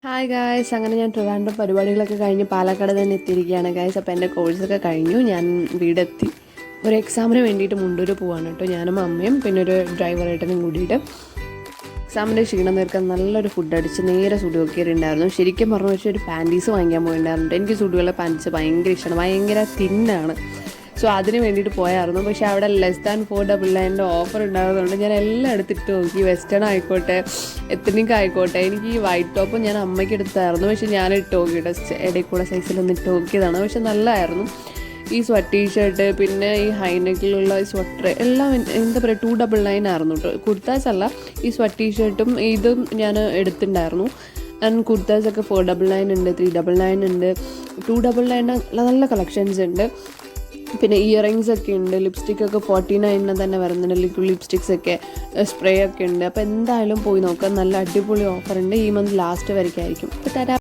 Hi guys, അങ്ങനെ ഞാൻ ട്രിവാൻഡ്രം പരിപാടികളൊക്കെ കഴിഞ്ഞ് പാലക്കാട് തന്നെ എത്തിയിരിക്കുകയാണ് ഗായ്സ്. അപ്പോൾ എൻ്റെ കോഴ്സൊക്കെ കഴിഞ്ഞു, ഞാൻ വീടെത്തി. ഒരു എക്സാമിന് വേണ്ടിയിട്ട് മുണ്ടൂർ പോവാണ് കേട്ടോ. ഞാനും അമ്മയും പിന്നെ ഒരു ഡ്രൈവറായിട്ടനും കൂടിയിട്ട് എക്സാമിൻ്റെ ക്ഷീണം തീർക്കാൻ നല്ലൊരു ഫുഡ് അടിച്ച് നേരെ സുഡു നോക്കിയിട്ടുണ്ടായിരുന്നു. ശരിക്കും പറഞ്ഞു വെച്ചാൽ ഒരു പാൻറ്റീസ് വാങ്ങിക്കാൻ പോയിട്ടുണ്ടായിരുന്നു. എനിക്ക് സുഡുവിലെ പാൻറ്റീസ് ഭയങ്കര ഇഷ്ടമാണ്, ഭയങ്കര തിന്നാണ്. സോ അതിന് വേണ്ടിയിട്ട് പോയായിരുന്നു. പക്ഷേ അവിടെ ലെസ് ദാൻ 499 ഓഫർ ഉണ്ടാകുന്നതുകൊണ്ട് ഞാൻ എല്ലാം എടുത്തിട്ട് നോക്കി. വെസ്റ്റേൺ ആയിക്കോട്ടെ, എത്തനിക് ആയിക്കോട്ടെ. എനിക്ക് ഈ വൈറ്റ് ടോപ്പ് ഞാൻ അമ്മയ്ക്ക് എടുത്തായിരുന്നു, പക്ഷേ ഞാൻ ഇട്ട് നോക്കിയിട്ട് ഇടയിൽ കൂടെ സൈസിലൊന്ന് ഇട്ട് നോക്കിയതാണ്. പക്ഷെ നല്ലതായിരുന്നു. ഈ സ്വെറ്റ് ടീഷർട്ട് പിന്നെ ഈ ഹൈനെക്കിലുള്ള ഈ സ്വെറ്റർ എല്ലാം എന്താ പറയുക 299 ആയിരുന്നു കേട്ടോ. കുർത്താസ് അല്ല, ഈ സ്വെറ്റ് ടീഷർട്ടും ഇതും ഞാൻ എടുത്തിട്ടുണ്ടായിരുന്നു. ആൻഡ് കുർത്താസൊക്കെ 499 ഉണ്ട്, 399 ഉണ്ട്, 299 നല്ല കളക്ഷൻസ് ഉണ്ട്. പിന്നെ ഇയറിങ്സ് ഒക്കെ ഉണ്ട്, ലിപ്സ്റ്റിക്കൊക്കെ 49 തന്നെ വരുന്നുണ്ട്. ലിപ്സ്റ്റിക്സ് ഒക്കെ സ്പ്രേ ഒക്കെ ഉണ്ട്. അപ്പോൾ എന്തായാലും പോയി നോക്കാം, നല്ല അടിപൊളി ഓഫർ ഉണ്ട്. ഈ മന്ത് ലാസ്റ്റ് വരയ്ക്കായിരിക്കും. അപ്പോൾ തരാം.